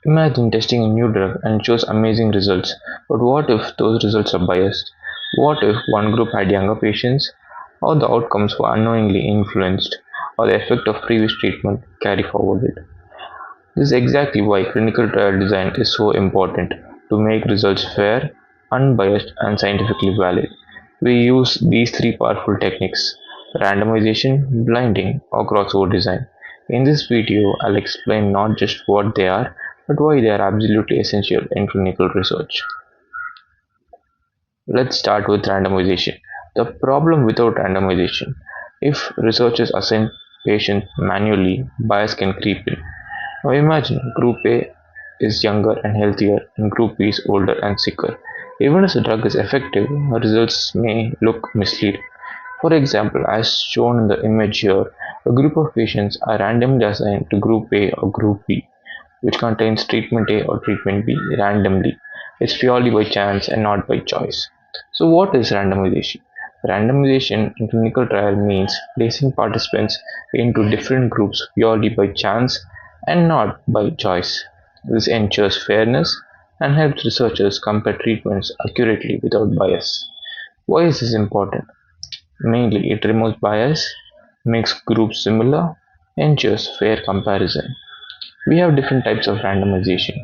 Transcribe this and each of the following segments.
Imagine testing a new drug and it shows amazing results, but what if those results are biased? What if one group had younger patients, or the outcomes were unknowingly influenced, or the effect of previous treatment carry forwarded? This is exactly why clinical trial design is so important to make results fair, unbiased, and scientifically valid. We use these three powerful techniques: randomization, blinding, or crossover design. In this video, I'll explain not just what they are, but why they are absolutely essential in clinical research. Let's start with randomization. The problem without randomization: if researchers assign patients manually, bias can creep in. Now imagine Group A is younger and healthier and Group B is older and sicker. Even if the drug is effective, results may look misleading. For example, as shown in the image here, a group of patients are randomly assigned to Group A or Group B, which contains treatment A or treatment B randomly. It's purely by chance and not by choice. So what is randomization? Randomization in clinical trial means placing participants into different groups purely by chance and not by choice. This ensures fairness and helps researchers compare treatments accurately without bias. Why is this important? Mainly, it removes bias, makes groups similar, ensures fair comparison. We have different types of randomization.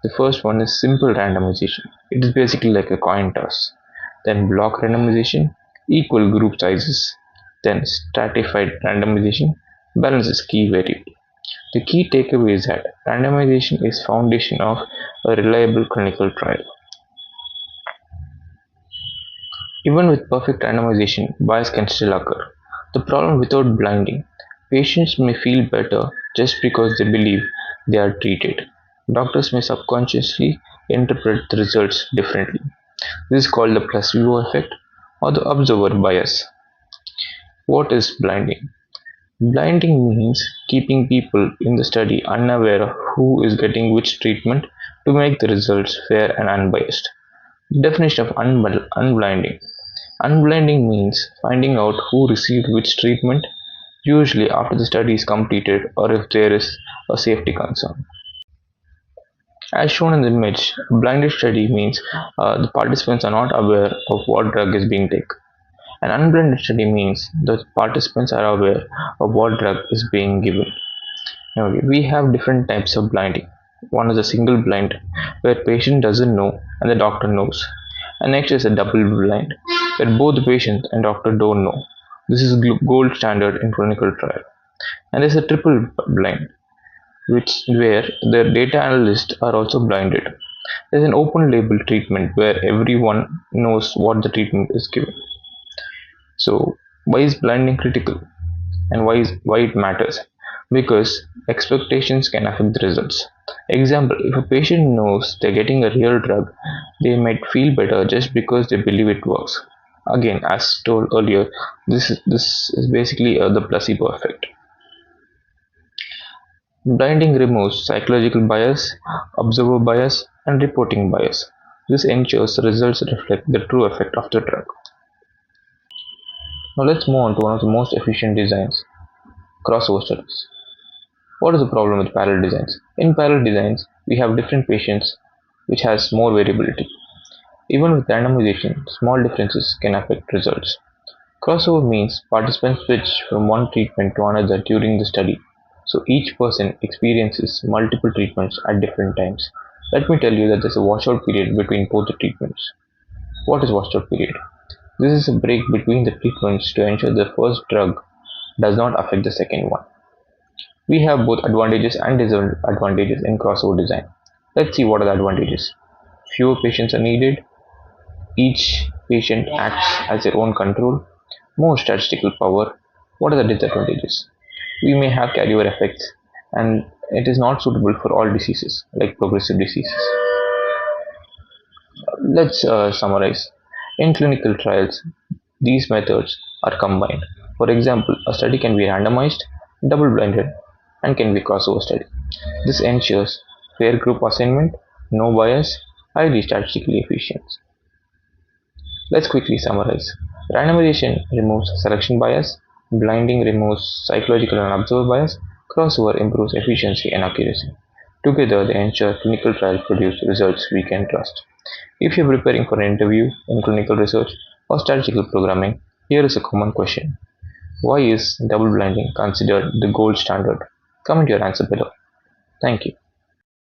The first one is simple randomization. It is basically like a coin toss. Then block randomization, equal group sizes. Then stratified randomization, balances key variable. The key takeaway is that randomization is foundation of a reliable clinical trial. Even with perfect randomization, bias can still occur. The problem without blinding: patients may feel better just because they believe they are treated. Doctors may subconsciously interpret the results differently. This is called the placebo effect or the observer bias. What is blinding? Blinding means keeping people in the study unaware of who is getting which treatment to make the results fair and unbiased. Definition of unblinding: unblinding means finding out who received which treatment, usually after the study is completed or if there is a safety concern. As shown in the image, a blinded study means the participants are not aware of what drug is being taken. An unblinded study means the participants are aware of what drug is being given. Now, we have different types of blinding. One is a single blind, where patient doesn't know and the doctor knows. And next is a double blind, where both the patient and doctor don't know. This is gold standard in clinical trial. And there's a triple blind, where the data analysts are also blinded. There's an open label treatment where everyone knows what the treatment is given. So why is blinding critical, and why it matters? Because expectations can affect the results. Example: if a patient knows they're getting a real drug, they might feel better just because they believe it works. Again, as told earlier, this is basically the placebo effect. Blinding removes psychological bias, observer bias, and reporting bias. This ensures the results reflect the true effect of the drug. Now let's move on to one of the most efficient designs: crossover studies. What is the problem with parallel designs? In parallel designs, we have different patients, which has more variability. Even with randomization, small differences can affect results. Crossover means participants switch from one treatment to another during the study, so each person experiences multiple treatments at different times. Let me tell you that there's a washout period between both the treatments. What is washout period? This is a break between the treatments to ensure the first drug does not affect the second one. We have both advantages and disadvantages in crossover design. Let's see what are the advantages. Fewer patients are needed. Each patient acts as their own control. More statistical power. What are the disadvantages? We may have carryover effects, and it is not suitable for all diseases like progressive diseases. Let's summarize. In clinical trials, these methods are combined. For example, a study can be randomized, double-blinded, and can be crossover study. This ensures fair group assignment, no bias, highly statistically efficient. Let's quickly summarize. Randomization removes selection bias, blinding removes psychological and observer bias, crossover improves efficiency and accuracy. Together, they ensure clinical trials produce results we can trust. If you're preparing for an interview in clinical research or statistical programming, here is a common question. Why is double blinding considered the gold standard? Comment your answer below. Thank you.